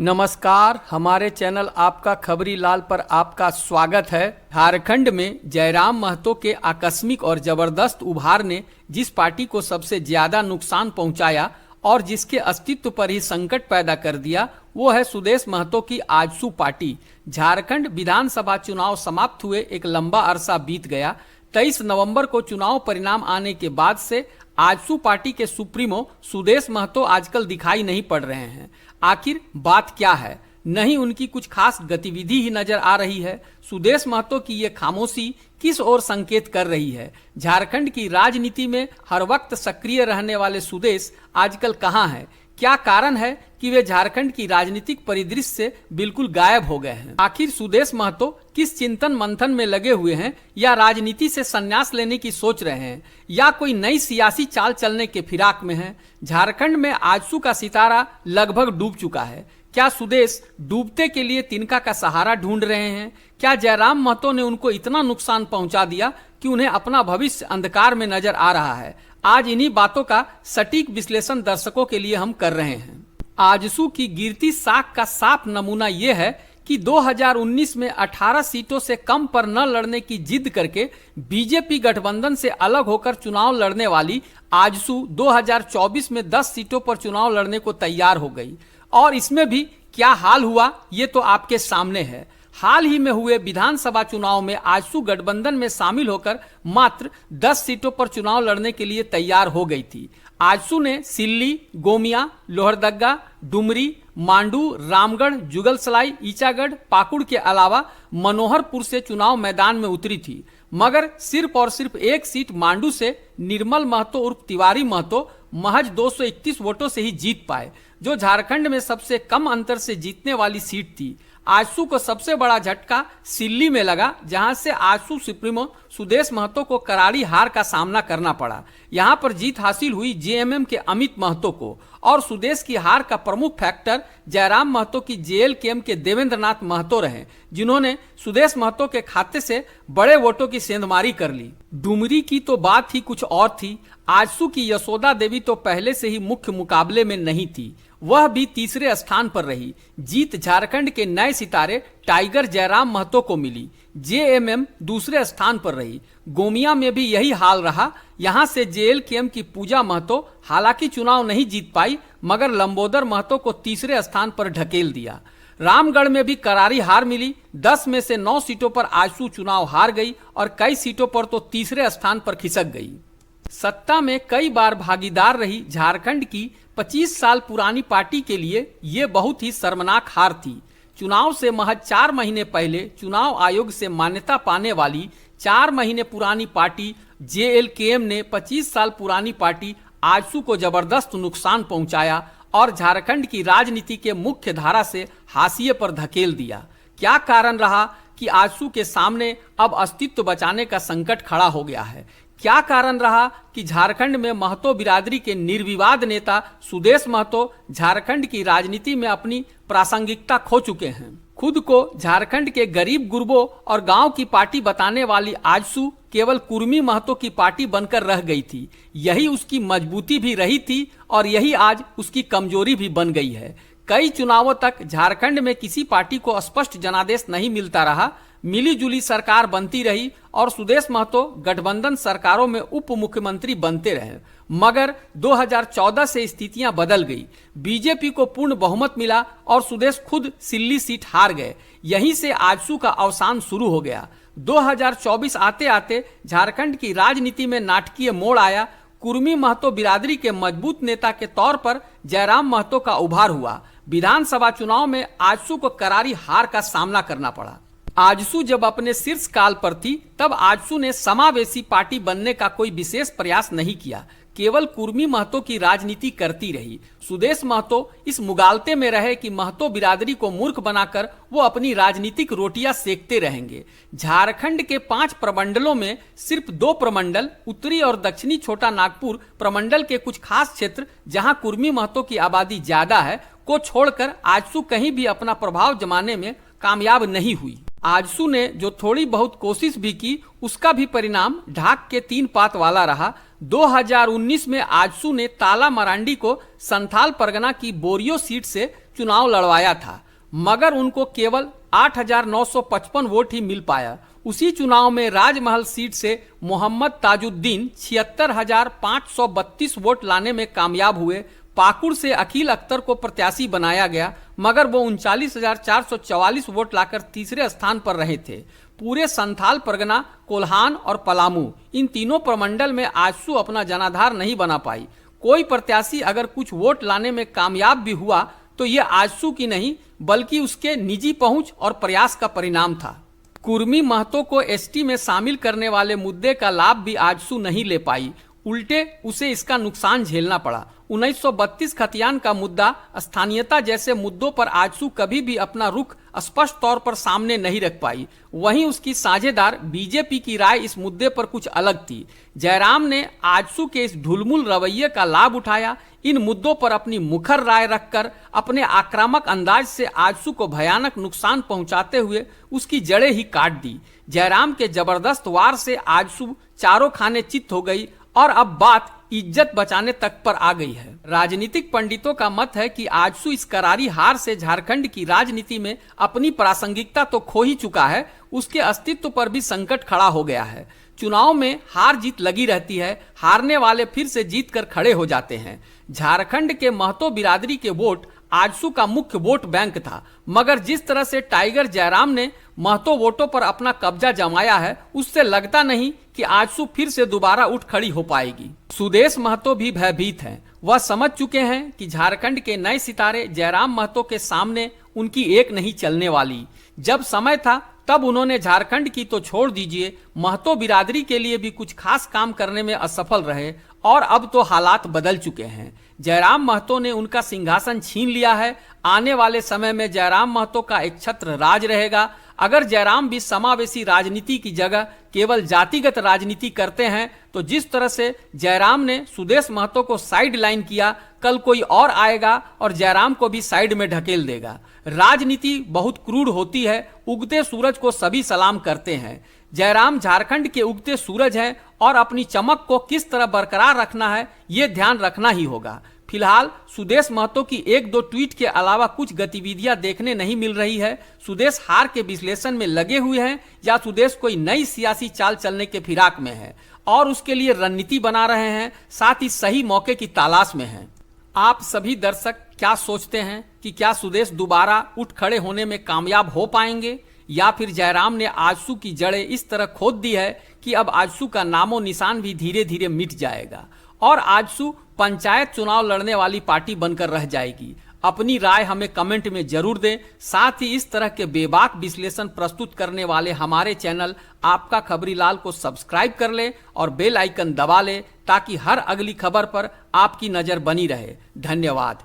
नमस्कार, हमारे चैनल आपका खबरी लाल पर आपका स्वागत है। झारखंड में जयराम महतो के आकस्मिक और जबरदस्त उभार ने जिस पार्टी को सबसे ज्यादा नुकसान पहुंचाया और जिसके अस्तित्व पर ही संकट पैदा कर दिया, वो है सुदेश महतो की आजसू पार्टी। झारखंड विधानसभा चुनाव समाप्त हुए एक लंबा अरसा बीत गया। 23 नवंबर को चुनाव परिणाम आने के बाद से आजसू पार्टी के सुप्रीमो सुदेश महतो आजकल दिखाई नहीं पड़ रहे हैं। आखिर बात क्या है? नहीं उनकी कुछ खास गतिविधि ही नजर आ रही है। सुदेश महतो की ये खामोशी किस ओर संकेत कर रही है? झारखंड की राजनीति में हर वक्त सक्रिय रहने वाले सुदेश आजकल कहां हैं? क्या कारण है कि वे झारखंड की राजनीतिक परिदृश्य से बिल्कुल गायब हो गए हैं? आखिर सुदेश महतो किस चिंतन मंथन में लगे हुए हैं, या राजनीति से संन्यास लेने की सोच रहे हैं, या कोई नई सियासी चाल चलने के फिराक में हैं? झारखंड में आजसू का सितारा लगभग डूब चुका है। क्या सुदेश डूबते के लिए तिनका का सहारा ढूंढ रहे हैं? क्या जयराम महतो ने उनको इतना नुकसान पहुंचा दिया कि उन्हें अपना भविष्य अंधकार में नजर आ रहा है? आज इन्हीं बातों का सटीक विश्लेषण दर्शकों के लिए हम कर रहे हैं। आजसू की गिरती साख का साफ नमूना यह है कि 2019 में 18 सीटों से कम पर न लड़ने की जिद करके बीजेपी गठबंधन से अलग होकर चुनाव लड़ने वाली आजसू 2024 में 10 सीटों पर चुनाव लड़ने को तैयार हो गई। और इसमें भी क्या हाल हुआ, ये तो आपके सामने है। हाल ही में हुए विधानसभा चुनाव में आजसू गठबंधन में शामिल होकर मात्र 10 सीटों पर चुनाव लड़ने के लिए तैयार हो गई थी। आजसू ने सिल्ली, गोमिया, लोहरदगा, डुमरी, मांडू, रामगढ़, जुगलसलाई, ईचागढ़, पाकुड़ के अलावा मनोहरपुर से चुनाव मैदान में उतरी थी, मगर सिर्फ और सिर्फ एक सीट मांडू से निर्मल महतो उर्फ तिवारी महतो महज 231 वोटों से ही जीत पाए, जो झारखंड में सबसे कम अंतर से जीतने वाली सीट थी। आजसू को सबसे बड़ा झटका सिल्ली में लगा, जहां से आजसू सुप्रीमो सुदेश महतो को करारी हार का सामना करना पड़ा। यहां पर जीत हासिल हुई जेएमएम के अमित महतो को, और सुदेश की हार का प्रमुख फैक्टर जयराम महतो की जेएलकेएम के देवेंद्र नाथ महतो रहे, जिन्होंने सुदेश महतो के खाते से बड़े वोटों की सेंधमारी कर ली। डुमरी की तो बात ही कुछ और थी। आजसू की यशोदा देवी तो पहले से ही मुख्य मुकाबले में नहीं थी, वह भी तीसरे स्थान पर रही। जीत झारखंड के नए सितारे टाइगर जयराम महतो को मिली। जेएमएम दूसरे स्थान पर रही। गोमिया में भी यही हाल रहा। यहां से जेएलकेएम की पूजा महतो हालांकि चुनाव नहीं जीत पाई, मगर लंबोदर महतो को तीसरे स्थान पर ढकेल दिया। रामगढ़ में भी करारी हार मिली। 10 में से 9 सीटों पर आजसू चुनाव हार गई और कई सीटों पर तो तीसरे स्थान पर खिसक गई। सत्ता में कई बार भागीदार रही झारखंड की 25 साल पुरानी पार्टी के लिए ये बहुत ही शर्मनाक हार थी। चुनाव से महज 4 महीने पहले चुनाव आयोग से मान्यता पाने वाली 4 महीने पुरानी पार्टी जेएलकेएम ने 25 साल पुरानी पार्टी आजसू को जबरदस्त नुकसान पहुंचाया और झारखंड की राजनीति के मुख्य धारा से हाशिए पर धकेल दिया। क्या कारण रहा कि आजसू के सामने अब अस्तित्व बचाने का संकट खड़ा हो गया है? क्या कारण रहा कि झारखंड में महतो बिरादरी के निर्विवाद नेता सुदेश महतो झारखंड की राजनीति में अपनी प्रासंगिकता खो चुके हैं? खुद को झारखंड के गरीब गुरबों और गांव की पार्टी बताने वाली आजसू केवल कुर्मी महतो की पार्टी बनकर रह गई थी। यही उसकी मजबूती भी रही थी और यही आज उसकी कमजोरी भी बन गई है। कई चुनावों तक झारखंड में किसी पार्टी को स्पष्ट जनादेश नहीं मिलता रहा। मिली जुली सरकार बनती रही और सुदेश महतो गठबंधन सरकारों में उप मुख्यमंत्री बनते रहे, मगर 2014 से स्थितियां बदल गई। बीजेपी को पूर्ण बहुमत मिला और सुदेश खुद सिल्ली सीट हार गए। यहीं से आजसू का अवसान शुरू हो गया। 2024 आते आते झारखंड की राजनीति में नाटकीय मोड़ आया। कुर्मी महतो बिरादरी के मजबूत नेता के तौर पर जयराम महतो का उभार हुआ। विधानसभा चुनाव में आजसू को करारी हार का सामना करना पड़ा। आजसू जब अपने शीर्ष काल पर थी, तब आजसू ने समावेशी पार्टी बनने का कोई विशेष प्रयास नहीं किया, केवल कुर्मी महतो की राजनीति करती रही। सुदेश महतो इस मुगालते में रहे कि महतो बिरादरी को मूर्ख बनाकर वो अपनी राजनीतिक रोटियां सेकते रहेंगे। झारखंड के 5 प्रमंडलों में सिर्फ 2 प्रमंडल, उत्तरी और दक्षिणी छोटा नागपुर प्रमंडल के कुछ खास क्षेत्र जहां कुर्मी महतो की आबादी ज्यादा है, को छोड़कर आजसू कहीं भी अपना प्रभाव जमाने में कामयाब नहीं हुई। आजसू ने जो थोड़ी बहुत कोशिश भी की, उसका भी परिणाम ढाक के 3 पात वाला रहा। 2019 में आजसू ने ताला मरांडी को संथाल परगना की बोरियो सीट से चुनाव लड़वाया था, मगर उनको केवल 8,955 वोट ही मिल पाया। उसी चुनाव में राजमहल सीट से मोहम्मद ताजुद्दीन 76,532 वोट लाने में कामयाब हुए। पाकुड़ से अकील अख्तर को प्रत्याशी बनाया गया, मगर वो 39,444 वोट लाकर तीसरे स्थान पर रहे थे। पूरे संथाल परगना, कोल्हान और पलामू, इन तीनों प्रमंडल में आजसू अपना जनाधार नहीं बना पाई। कोई प्रत्याशी अगर कुछ वोट लाने में कामयाब भी हुआ तो ये आजसू की नहीं बल्कि उसके निजी पहुंच और प्रयास का परिणाम था। कुर्मी महतो को एसटी में शामिल करने वाले मुद्दे का लाभ भी आजसू नहीं ले पाई, उल्टे उसे इसका नुकसान झेलना पड़ा। 1932 खतियान का मुद्दा, स्थानीयता जैसे मुद्दों पर आजसू कभी भी अपना रुख स्पष्ट तौर पर सामने नहीं रख पाई। वहीं उसकी साझेदार बीजेपी की राय इस मुद्दे पर कुछ अलग थी। जयराम ने आजसू के इस ढुलमुल रवैये का लाभ उठाया। इन मुद्दों पर अपनी मुखर राय रखकर अपने आक्रामक अंदाज से आजसू को भयानक नुकसान पहुंचाते हुए उसकी जड़ें ही काट दी। जयराम के जबरदस्त वार से आजसू चारों खाने चित्त हो गई और अब बात इज्जत बचाने तक पर आ गई है। राजनीतिक पंडितों का मत है कि आजसू इस करारी हार से झारखंड की राजनीति में अपनी प्रासंगिकता तो खो ही चुका है, उसके अस्तित्व पर भी संकट खड़ा हो गया है। चुनाव में हार जीत लगी रहती है, हारने वाले फिर से जीत कर खड़े हो जाते हैं। झारखंड के महतो बिरादरी के वोट आजसू का मुख्य वोट बैंक था, मगर जिस तरह से टाइगर जयराम ने महतो वोटों पर अपना कब्जा जमाया है, उससे लगता नहीं कि आजसू फिर से दोबारा उठ खड़ी हो पाएगी। सुदेश महतो भी भयभीत हैं। वह समझ चुके हैं कि झारखंड के नए सितारे जयराम महतो के सामने उनकी एक नहीं चलने वाली। जब समय था तब उन्होंने झारखंड की तो छोड़ दीजिए, महतो बिरादरी के लिए भी कुछ खास काम करने में असफल रहे, और अब तो हालात बदल चुके हैं। जयराम महतो ने उनका सिंहासन छीन लिया है। आने वाले समय में जयराम महतो का एक छत्र राज रहेगा। अगर जयराम भी समावेशी राजनीति की जगह केवल जातिगत राजनीति करते हैं तो जिस तरह से जयराम ने सुदेश महतो को साइड लाइन किया, कल कोई और आएगा और जयराम को भी साइड में ढकेल देगा। राजनीति बहुत क्रूर होती है, उगते सूरज को सभी सलाम करते हैं। जयराम झारखंड के उगते सूरज हैं और अपनी चमक को किस तरह बरकरार रखना है ये ध्यान रखना ही होगा। फिलहाल सुदेश महतो की एक दो ट्वीट के अलावा कुछ गतिविधियां देखने नहीं मिल रही है। सुदेश हार के विश्लेषण में लगे हुए हैं या सुदेश कोई नई सियासी चाल चलने के फिराक में है और उसके लिए रणनीति बना रहे हैं, साथ ही सही मौके की तलाश में हैं। आप सभी दर्शक क्या सोचते हैं कि क्या सुदेश दोबारा उठ खड़े होने में कामयाब हो पाएंगे, या फिर जयराम ने आजसू की जड़ें इस तरह खोद दी है कि अब आजसू का नामो निशान भी धीरे धीरे मिट जाएगा और आजसू पंचायत चुनाव लड़ने वाली पार्टी बनकर रह जाएगी। अपनी राय हमें कमेंट में जरूर दें। साथ ही इस तरह के बेबाक विश्लेषण प्रस्तुत करने वाले हमारे चैनल आपका खबरी लाल को सब्सक्राइब कर ले और बेल आइकन दबा ले ताकि हर अगली खबर पर आपकी नजर बनी रहे। धन्यवाद।